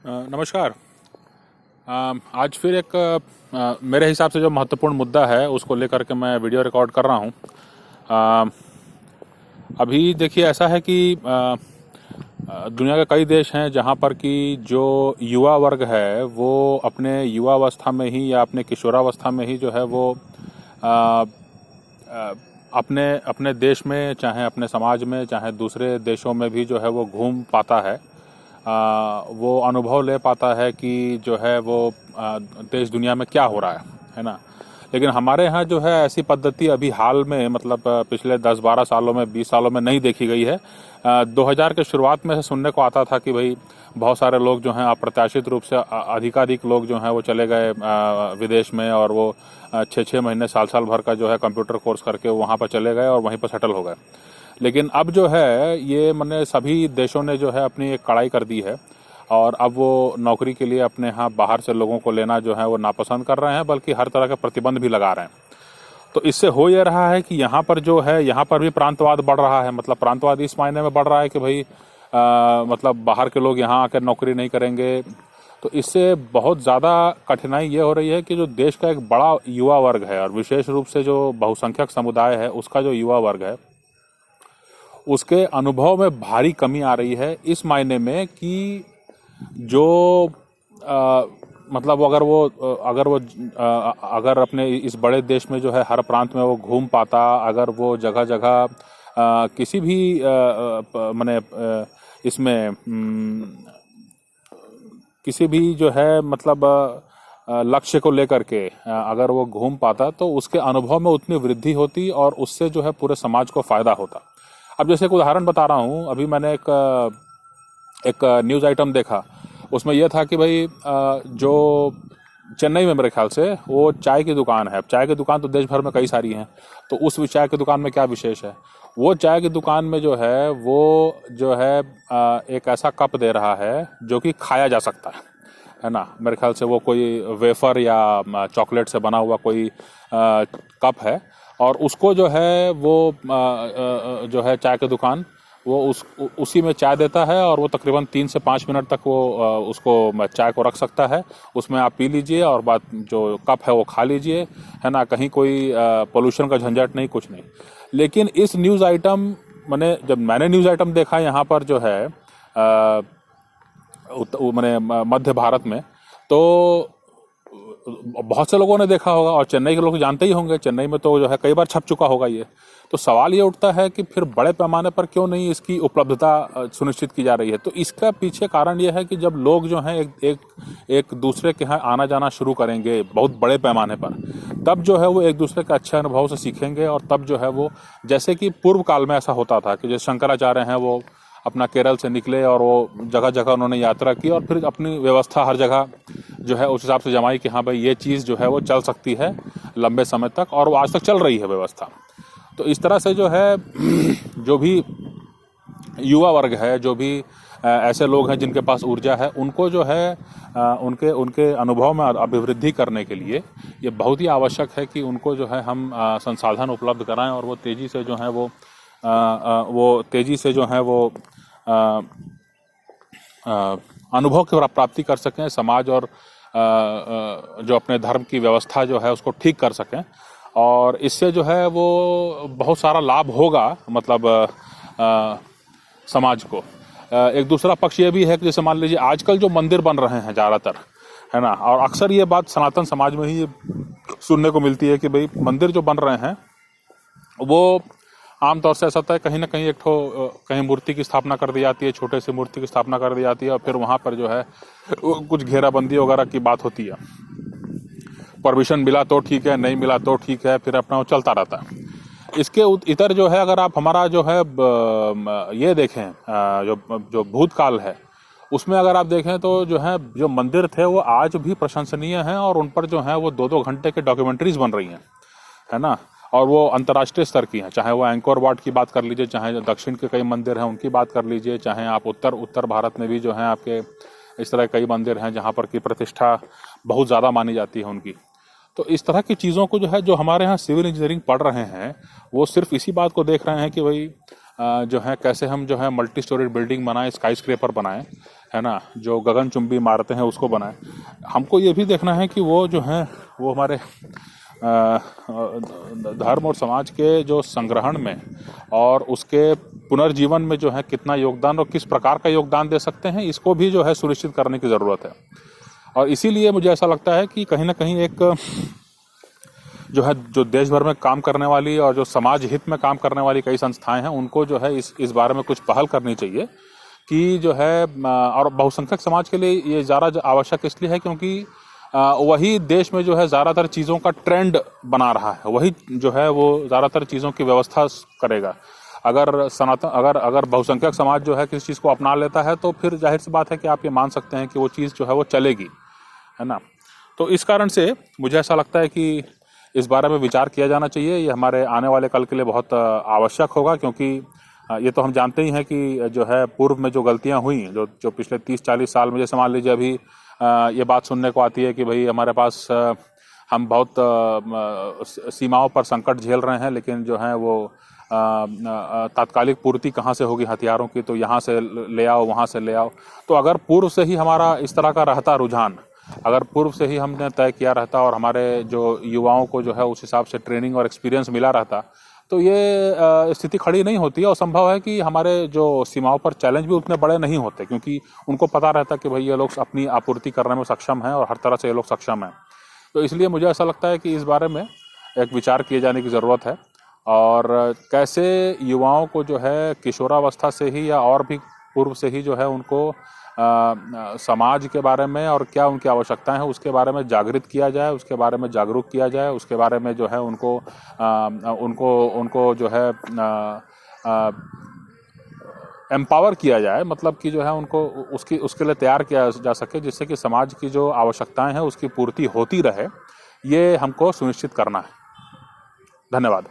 नमस्कार। आज फिर एक मेरे हिसाब से जो महत्वपूर्ण मुद्दा है उसको लेकर के मैं वीडियो रिकॉर्ड कर रहा हूँ। अभी देखिए ऐसा है कि दुनिया के कई देश हैं जहाँ पर कि जो युवा वर्ग है वो अपने युवावस्था में ही या अपने किशोरावस्था में ही जो है वो आ, आ, अपने अपने देश में, चाहे अपने समाज में, चाहे दूसरे देशों में भी जो है वो घूम पाता है। वो अनुभव ले पाता है कि जो है वो देश दुनिया में क्या हो रहा है ना। लेकिन हमारे यहाँ जो है ऐसी पद्धति अभी हाल में, मतलब पिछले 10-12 सालों में, 20 सालों में नहीं देखी गई है। 2000 के शुरुआत में से सुनने को आता था कि भाई बहुत सारे लोग जो हैं अप्रत्याशित रूप से अधिकाधिक लोग जो हैं वो चले गए विदेश में, और वो 6-6 महीने, साल भर का जो है कंप्यूटर कोर्स करके वहाँ पर चले गए और वहीं पर सेटल हो गए। लेकिन अब जो है ये मैंने सभी देशों ने जो है अपनी एक कड़ाई कर दी है, और अब वो नौकरी के लिए अपने यहाँ बाहर से लोगों को लेना जो है वो नापसंद कर रहे हैं, बल्कि हर तरह के प्रतिबंध भी लगा रहे हैं। तो इससे हो ये रहा है कि यहाँ पर जो है, यहाँ पर भी प्रांतवाद बढ़ रहा है। मतलब प्रांतवाद इस मायने में बढ़ रहा है कि भाई मतलब बाहर के लोग यहाँ आकर नौकरी नहीं करेंगे। तो इससे बहुत ज़्यादा कठिनाई ये हो रही है कि जो देश का एक बड़ा युवा वर्ग है, और विशेष रूप से जो बहुसंख्यक समुदाय है उसका जो युवा वर्ग है, उसके अनुभव में भारी कमी आ रही है। इस मायने में कि जो मतलब अगर अपने इस बड़े देश में जो है हर प्रांत में वो घूम पाता, अगर वो जगह जगह किसी भी माने इसमें किसी भी जो है मतलब लक्ष्य को लेकर के अगर वो घूम पाता, तो उसके अनुभव में उतनी वृद्धि होती और उससे जो है पूरे समाज को फायदा होता। अब जैसे एक उदाहरण बता रहा हूँ, अभी मैंने एक न्यूज़ आइटम देखा। उसमें यह था कि भाई जो चेन्नई में मेरे ख्याल से वो चाय की दुकान है। अब चाय की दुकान तो देश भर में कई सारी हैं, तो उस चाय की दुकान में क्या विशेष है? वो चाय की दुकान में जो है वो जो है एक ऐसा कप दे रहा है जो कि खाया जा सकता है ना। मेरे ख्याल से वो कोई वेफर या चॉकलेट से बना हुआ कोई कप है, और उसको जो है वो जो है चाय की दुकान वो उसी में चाय देता है, और वो तकरीबन 3 से 5 मिनट तक वो उसको चाय को रख सकता है। उसमें आप पी लीजिए और बात जो कप है वो खा लीजिए, है ना। कहीं कोई पोल्यूशन का झंझट नहीं, कुछ नहीं। लेकिन इस न्यूज़ आइटम जब मैंने न्यूज़ आइटम देखा यहाँ पर जो है मध्य भारत में, तो बहुत से लोगों ने देखा होगा, और चेन्नई के लोग जानते ही होंगे। चेन्नई में तो जो है कई बार छप चुका होगा ये। तो सवाल ये उठता है कि फिर बड़े पैमाने पर क्यों नहीं इसकी उपलब्धता सुनिश्चित की जा रही है? तो इसका पीछे कारण ये है कि जब लोग जो हैं एक दूसरे के यहाँ आना जाना शुरू करेंगे बहुत बड़े पैमाने पर, तब जो है वो एक दूसरे के अच्छे अनुभव से सीखेंगे। और तब जो है वो, जैसे कि पूर्व काल में ऐसा होता था कि जैसे शंकराचार्य हैं, वो अपना केरल से निकले और वो जगह जगह उन्होंने यात्रा की, और फिर अपनी व्यवस्था हर जगह जो है उस हिसाब से जमाई कि हाँ भाई ये चीज़ जो है वो चल सकती है लंबे समय तक, और वो आज तक चल रही है व्यवस्था। तो इस तरह से जो है जो भी युवा वर्ग है, जो भी ऐसे लोग हैं जिनके पास ऊर्जा है, उनको जो है उनके अनुभव में अभिवृद्धि करने के लिए ये बहुत ही आवश्यक है कि उनको जो है हम संसाधन उपलब्ध कराएं, और वो तेज़ी से जो है वो तेज़ी से जो है वो अनुभव की प्राप्ति कर सकें, समाज और जो अपने धर्म की व्यवस्था जो है उसको ठीक कर सकें। और इससे जो है वो बहुत सारा लाभ होगा, मतलब समाज को। एक दूसरा पक्ष ये भी है कि जैसे मान लीजिए आजकल जो मंदिर बन रहे हैं ज़्यादातर, है ना, और अक्सर ये बात सनातन समाज में ही सुनने को मिलती है कि भाई मंदिर जो बन रहे हैं वो आमतौर से ऐसा होता है, कहीं ना कहीं कहीं मूर्ति की स्थापना कर दी जाती है, छोटे से मूर्ति की स्थापना कर दी जाती है, और फिर वहाँ पर जो है कुछ घेराबंदी वगैरह की बात होती है। परमिशन मिला तो ठीक है, नहीं मिला तो ठीक है, फिर अपना वो चलता रहता है। इसके इतर जो है, अगर आप हमारा जो है ये देखें, जो भूतकाल है उसमें अगर आप देखें, तो जो है जो मंदिर थे वो आज भी प्रशंसनीय हैं, और उन पर जो है वो 2-2 घंटे के डॉक्यूमेंट्रीज बन रही हैं, है ना। और वो अंतर्राष्ट्रीय स्तर की हैं, चाहे वो एंकोर वाट की बात कर लीजिए, चाहे दक्षिण के कई मंदिर हैं उनकी बात कर लीजिए, चाहे आप उत्तर भारत में भी जो है आपके इस तरह कई मंदिर हैं जहाँ पर की प्रतिष्ठा बहुत ज़्यादा मानी जाती है उनकी। तो इस तरह की चीज़ों को जो है, जो हमारे यहाँ सिविल इंजीनियरिंग पढ़ रहे हैं, वो सिर्फ इसी बात को देख रहे हैं कि भाई जो है कैसे हम जो है मल्टी स्टोरेड बिल्डिंग बनाएं, स्काई स्क्रेपर बनाएं, है ना, जो गगनचुंबी इमारतें हैं उसको बनाएं। हमको ये भी देखना है कि वो जो है वो हमारे धर्म और समाज के जो संग्रहण में और उसके पुनर्जीवन में जो है कितना योगदान और किस प्रकार का योगदान दे सकते हैं, इसको भी जो है सुनिश्चित करने की ज़रूरत है। और इसीलिए मुझे ऐसा लगता है कि कहीं ना कहीं एक जो है जो देश भर में काम करने वाली और जो समाज हित में काम करने वाली कई संस्थाएं हैं, उनको जो है इस बारे में कुछ पहल करनी चाहिए कि जो है, और बहुसंख्यक समाज के लिए ये ज़्यादा आवश्यक इसलिए है क्योंकि वही देश में जो है ज़्यादातर चीज़ों का ट्रेंड बना रहा है, वही जो है वो ज़्यादातर चीज़ों की व्यवस्था करेगा। अगर बहुसंख्यक समाज जो है किसी चीज़ को अपना लेता है तो फिर जाहिर सी बात है कि आप ये मान सकते हैं कि वो चीज़ जो है वो चलेगी, है ना। तो इस कारण से मुझे ऐसा लगता है कि इस बारे में विचार किया जाना चाहिए। ये हमारे आने वाले कल के लिए बहुत आवश्यक होगा, क्योंकि ये तो हम जानते ही हैं कि जो है पूर्व में जो गलतियां हुई, जो पिछले 30-40 साल में, जैसे मान लीजिए अभी ये बात सुनने को आती है कि भाई हमारे पास हम बहुत सीमाओं पर संकट झेल रहे हैं, लेकिन जो है वो तात्कालिक पूर्ति कहाँ से होगी हथियारों की, तो यहाँ से ले आओ, वहाँ से ले आओ। तो अगर पूर्व से ही हमारा इस तरह का रहता रुझान, अगर पूर्व से ही हमने तय किया रहता और हमारे जो युवाओं को जो है उस हिसाब से ट्रेनिंग और एक्सपीरियंस मिला रहता, तो ये स्थिति खड़ी नहीं होती है। और संभव है कि हमारे जो सीमाओं पर चैलेंज भी उतने बड़े नहीं होते, क्योंकि उनको पता रहता कि भाई ये लोग अपनी आपूर्ति करने में सक्षम हैं और हर तरह से ये लोग सक्षम हैं। तो इसलिए मुझे ऐसा लगता है कि इस बारे में एक विचार किए जाने की ज़रूरत है, और कैसे युवाओं को जो है किशोरावस्था से ही या और भी पूर्व से ही जो है उनको समाज के बारे में और क्या उनकी आवश्यकताएं हैं उसके बारे में जागृत किया जाए, उसके बारे में जागरूक किया जाए, उसके बारे में जो है उनको जो है एम्पावर किया जाए, मतलब कि जो है उनको उसके लिए तैयार किया जा सके, जिससे कि समाज की जो आवश्यकताएं हैं उसकी पूर्ति होती रहे। ये हमको सुनिश्चित करना है। धन्यवाद।